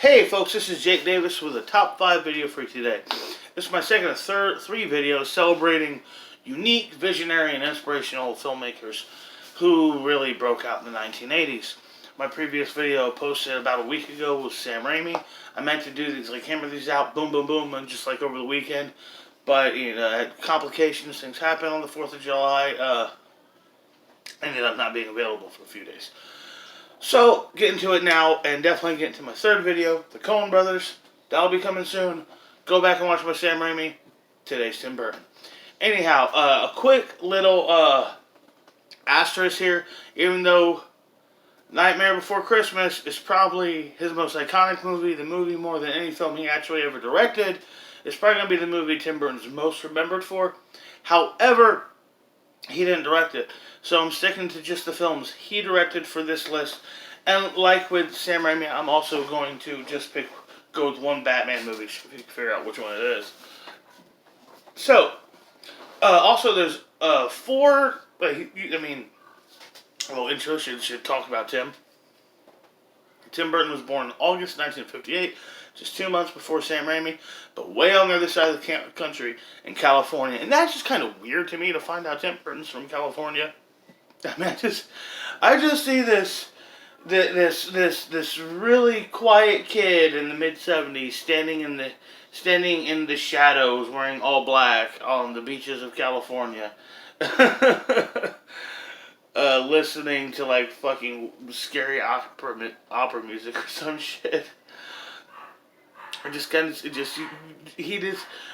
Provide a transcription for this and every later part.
Hey folks, this is Jake Davis with a top 5 video for you today. This is my second of three videos celebrating unique, visionary, and inspirational filmmakers who really broke out in the 1980s. My previous video posted about a week ago was Sam Raimi. I meant to do these, hammer these out, boom, boom, boom, and just over the weekend. But, had complications, things happened on the 4th of July, ended up not being available for a few days. So, get into it now, and definitely get into my third video, the Coen Brothers. That'll be coming soon. Go back and watch my Sam Raimi. Today's Tim Burton. Anyhow, a quick little asterisk here. Even though Nightmare Before Christmas is probably his most iconic movie, the movie more than any film he actually ever directed, it's probably going to be the movie Tim Burton's most remembered for. However, he didn't direct it. So I'm sticking to just the films he directed for this list. And like with Sam Raimi, I'm also going to just go with one Batman movie if you can figure out which one it is. So, also there's 4, a little intro should talk about Tim. Tim Burton was born in August 1958, just 2 months before Sam Raimi, but way on the other side of the country in California. And that's just kind of weird to me to find out Tim Burton's from California. I mean, I just see this really quiet kid in the mid-70s standing in the shadows, wearing all black on the beaches of California, listening to fucking scary opera music or some shit. Or just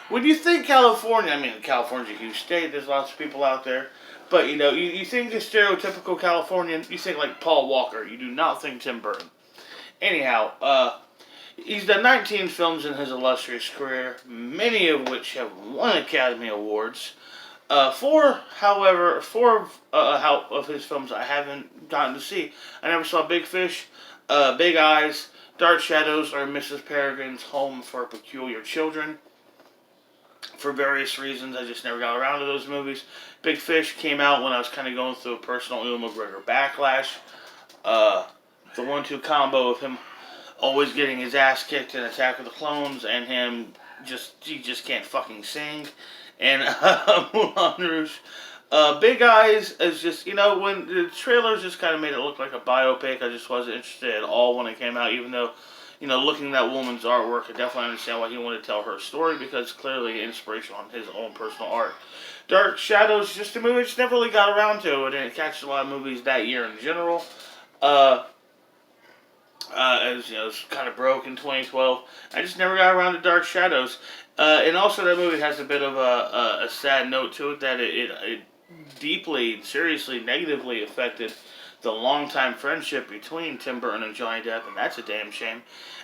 when you think California, California's a huge state, there's lots of people out there. But, you think the stereotypical Californian, you think like Paul Walker. You do not think Tim Burton. Anyhow, he's done 19 films in his illustrious career, many of which have won Academy Awards. Four of his films I haven't gotten to see. I never saw Big Fish, Big Eyes, Dark Shadows, or Mrs. Peregrine's Home for Peculiar Children. For various reasons, I just never got around to those movies. Big Fish came out when I was kind of going through a personal Ewan McGregor backlash. The 1-2 combo of him always getting his ass kicked in Attack of the Clones, and he just can't fucking sing. And Moulin Rouge. Big Eyes is just, when the trailers just kind of made it look like a biopic, I just wasn't interested at all when it came out, even though, looking at that woman's artwork, I definitely understand why he wanted to tell her story, because it's clearly inspiration on his own personal art. Dark Shadows, just a movie I just never really got around to. I didn't catch a lot of movies that year in general. As it was kind of broke in 2012. I just never got around to Dark Shadows. And also that movie has a bit of a sad note to it, that it deeply, seriously, negatively affected the longtime friendship between Tim Burton and Johnny Depp, and that's a damn shame.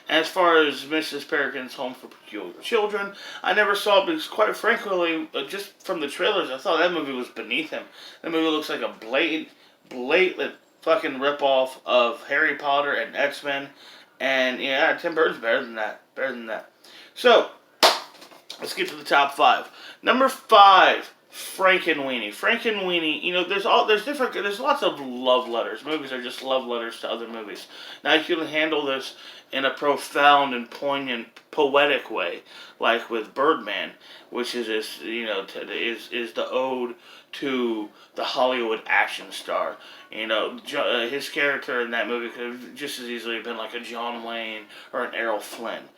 As far as Mrs. Peregrine's Home for Peculiar Children, I never saw it because, quite frankly, just from the trailers, I thought that movie was beneath him. That movie looks like a blatant fucking ripoff of Harry Potter and X-Men, and yeah, Tim Burton's better than that. So, let's get to the top 5. Number 5. Frankenweenie. There's lots of love letters. Movies are just love letters to other movies. Now you can handle this in a profound and poignant, poetic way, like with Birdman, which is the ode to the Hollywood action star. His character in that movie could have just as easily been like a John Wayne or an Errol Flynn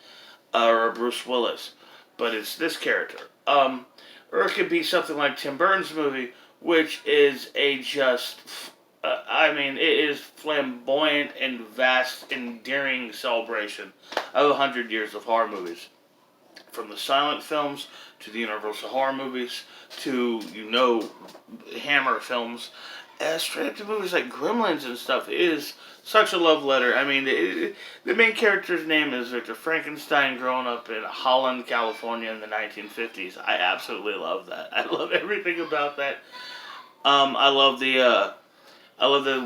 or a Bruce Willis, but it's this character. Or it could be something like Tim Burton's movie, which is it is flamboyant and vast, endearing celebration of 100 years of horror movies. From the silent films, to the Universal horror movies, to, Hammer films, straight up to movies like Gremlins and stuff. It is such a love letter. The main character's name is Victor Frankenstein, growing up in Holland, California in the 1950s. I absolutely love that. I love everything about that. I love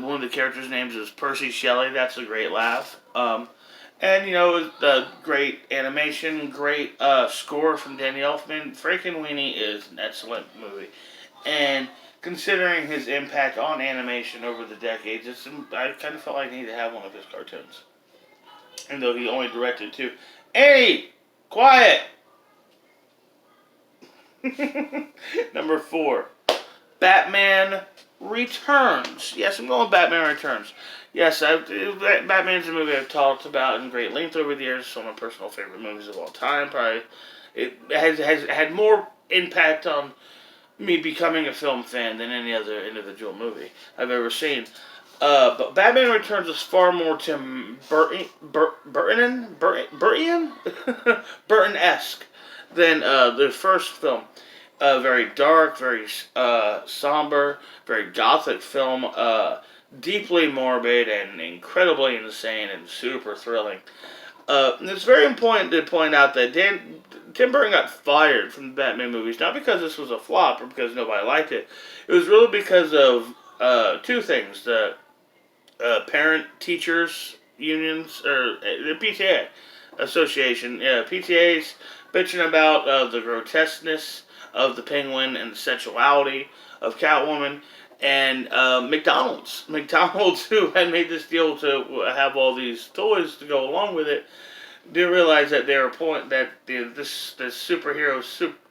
one of the characters' names is Percy Shelley. That's a great laugh. The great animation, great score from Danny Elfman. Frankenweenie is an excellent movie. And considering his impact on animation over the decades, I kind of felt like I needed to have one of his cartoons. And though he only directed two. Hey! Quiet! Number 4. Batman Returns. Yes, I'm going with Batman Returns. Yes, Batman's a movie I've talked about in great length over the years. It's one of my personal favorite movies of all time. Probably, it has had more impact on me becoming a film fan than any other individual movie I've ever seen. But Batman Returns is far more Tim Burton-esque than the first film. Very dark, very somber, very gothic film. Deeply morbid and incredibly insane and super thrilling. It's very important to point out that Tim Burton got fired from the Batman movies, not because this was a flop or because nobody liked it. It was really because of two things. The parent teachers unions, or the PTA association. PTA's bitching about the grotesqueness of the Penguin and the sensuality of Catwoman. And McDonald's, who had made this deal to have all these toys to go along with it, didn't realize that they were this superhero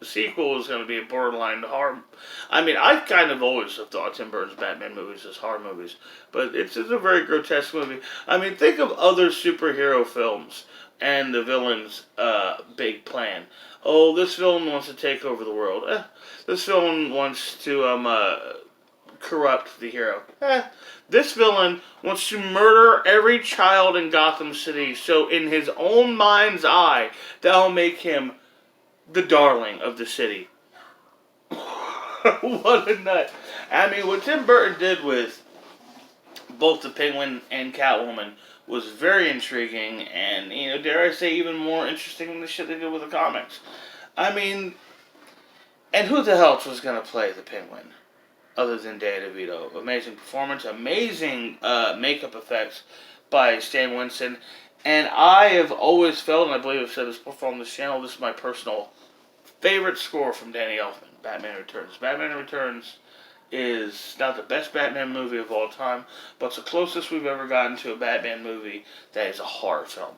sequel is going to be a borderline horror. I mean, I kind of always have thought Tim Burton's Batman movies as horror movies, but it's a very grotesque movie. I mean, think of other superhero films and the villain's big plan. Oh, this villain wants to take over the world. This villain wants to corrupt the hero. This villain wants to murder every child in Gotham City, so in his own mind's eye, that'll make him the darling of the city. What a nut. I mean, what Tim Burton did with both the Penguin and Catwoman was very intriguing and, dare I say, even more interesting than the shit they did with the comics. I mean, and who the hell was going to play the Penguin? Other than Danny DeVito. Amazing performance, amazing makeup effects by Stan Winston. And I have always felt, and I believe I've said this before on this channel, this is my personal favorite score from Danny Elfman, Batman Returns. Batman Returns is not the best Batman movie of all time, but it's the closest we've ever gotten to a Batman movie that is a horror film.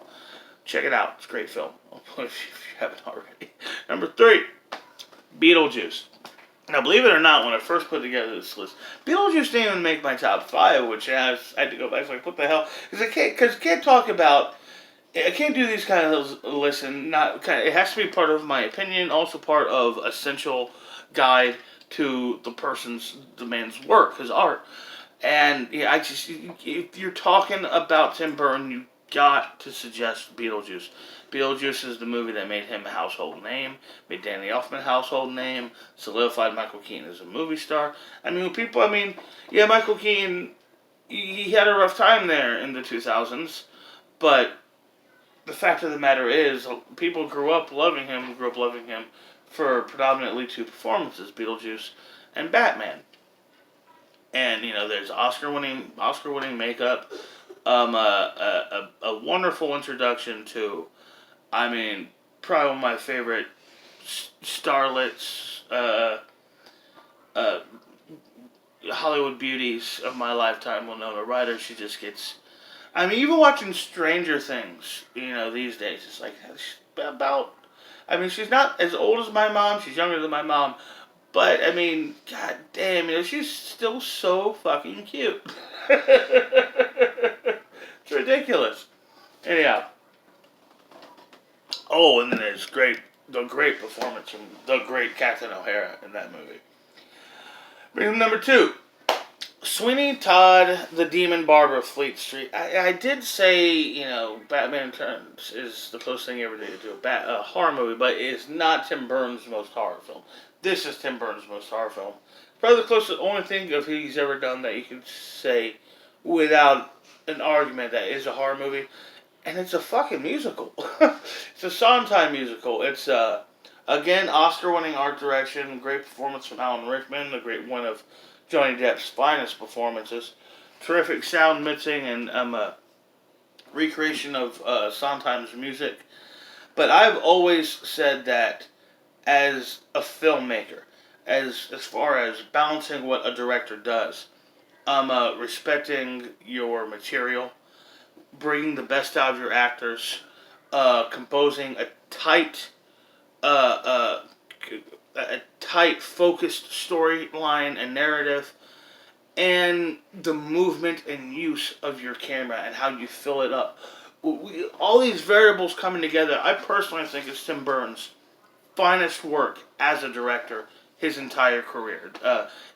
Check it out. It's a great film, if you haven't already. Number 3, Beetlejuice. Now, believe it or not, when I first put together this list, Beetlejuice didn't even make my top 5, which I had to go back. I was like, what the hell? Because I can't talk about, I can't do these kind of lists and it has to be part of my opinion, also part of essential guide to the man's work, his art. And yeah, if you're talking about Tim Burton, you got to suggest Beetlejuice. Beetlejuice is the movie that made him a household name, made Danny Elfman a household name, solidified Michael Keaton as a movie star. Michael Keaton, he had a rough time there in the 2000s, but the fact of the matter is, people grew up loving him for predominantly 2 performances, Beetlejuice and Batman. And, there's Oscar-winning makeup, a wonderful introduction to, probably one of my favorite starlets, Hollywood beauties of my lifetime, Winona Ryder. She just gets, even watching Stranger Things, these days, it's like, she's not as old as my mom, she's younger than my mom, but, god damn, she's still so fucking cute. It's ridiculous. Anyhow. Oh, and then there's the great performance from the great Catherine O'Hara in that movie. Number 2, Sweeney Todd, the Demon Barber of Fleet Street. I did say, Batman Returns is the closest thing you ever did to a horror movie, but it's not Tim Burton's most horror film. This is Tim Burton's most horror film. Probably the closest, only thing of he's ever done that you could say without an argument that is a horror movie. And it's a fucking musical. It's a Sondheim musical. It's, again, Oscar-winning art direction, great performance from Alan Rickman, a great one of Johnny Depp's finest performances, terrific sound mixing and recreation of Sondheim's music. But I've always said that as a filmmaker, as far as balancing what a director does, respecting your material, bringing the best out of your actors, composing a tight, focused storyline and narrative, and the movement and use of your camera and how you fill it up. All these variables coming together, I personally think is Tim Burton's finest work as a director his entire career.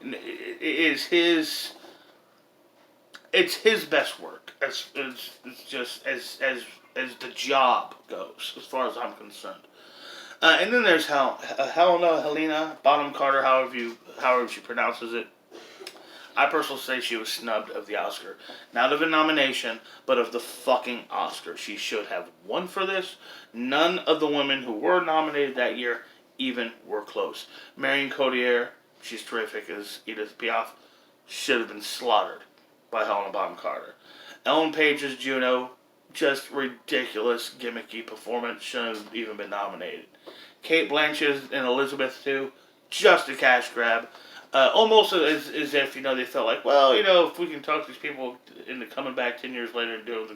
It's his best work. It's just as the job goes, as far as I'm concerned. And then there's Helena Bonham Carter, however she pronounces it. I personally say she was snubbed of the Oscar. Not of a nomination, but of the fucking Oscar. She should have won for this. None of the women who were nominated that year even were close. Marion Cotillard, she's terrific as Edith Piaf, should have been slaughtered by Helena Bonham Carter. Ellen Page's Juno, just ridiculous, gimmicky performance, shouldn't have even been nominated. Kate Blanchett's in Elizabeth II, just a cash grab. Almost as if, they felt like, well, if we can talk these people into coming back 10 years later and doing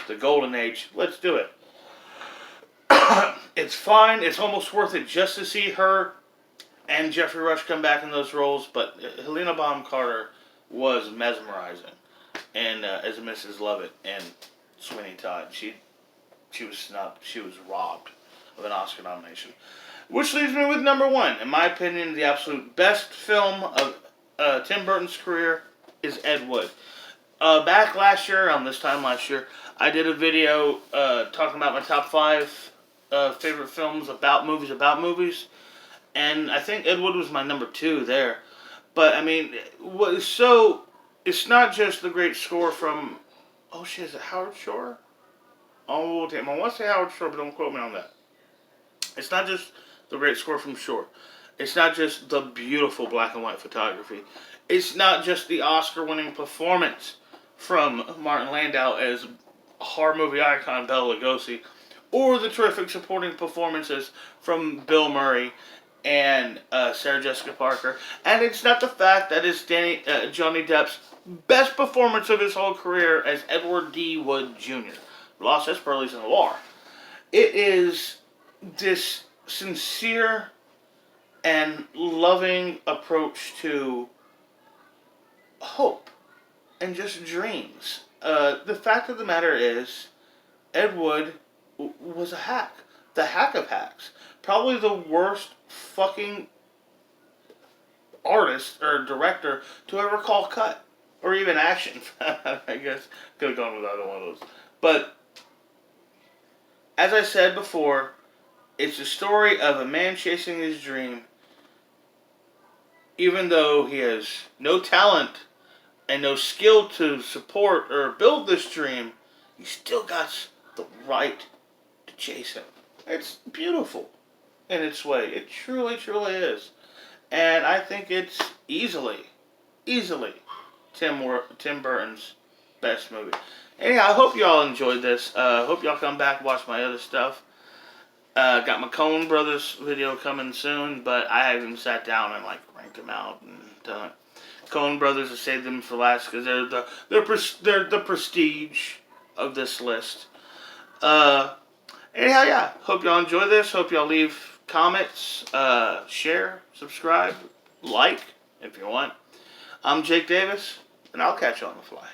the golden age, let's do it. It's fine. It's almost worth it just to see her and Jeffrey Rush come back in those roles, but Helena Bonham Carter was mesmerizing, and as Mrs. Lovett and Sweeney Todd, she was snubbed. She was robbed of an Oscar nomination. Which leaves me with number one. In my opinion, the absolute best film of Tim Burton's career is Ed Wood. Back last year, around this time last year, I did a video talking about my top 5 favorite films about movies. And I think Ed Wood was my number 2 there. But, it's not just the great score from, is it Howard Shore? Oh, damn, I want to say Howard Shore, but don't quote me on that. It's not just the great score from Shore. It's not just the beautiful black and white photography. It's not just the Oscar-winning performance from Martin Landau as horror movie icon Bela Lugosi, or the terrific supporting performances from Bill Murray and Sarah Jessica Parker. And it's not the fact that it's Johnny Depp's best performance of his whole career as Edward D. Wood Jr., Los Esperles in the Loire. It is this sincere and loving approach to hope and just dreams. The fact of the matter is, Ed Wood was a hack. The hack of hacks. Probably the worst fucking artist or director to ever call cut. Or even action. I guess could have gone with either one of those. But, as I said before, it's a story of a man chasing his dream, even though he has no talent and no skill to support or build this dream, he still got the right to chase him. It's beautiful in its way. It truly, truly is. And I think it's easily Tim Burton's best movie. Anyhow, I hope y'all enjoyed this. Hope y'all come back and watch my other stuff. Got my Coen Brothers video coming soon, but I haven't sat down and ranked them out and done it. Coen Brothers, I saved them for last because they're the prestige of this list. Anyhow, yeah. Hope y'all enjoy this. Hope y'all leave comments, share, subscribe, like if you want. I'm Jake Davis, and I'll catch you on the fly.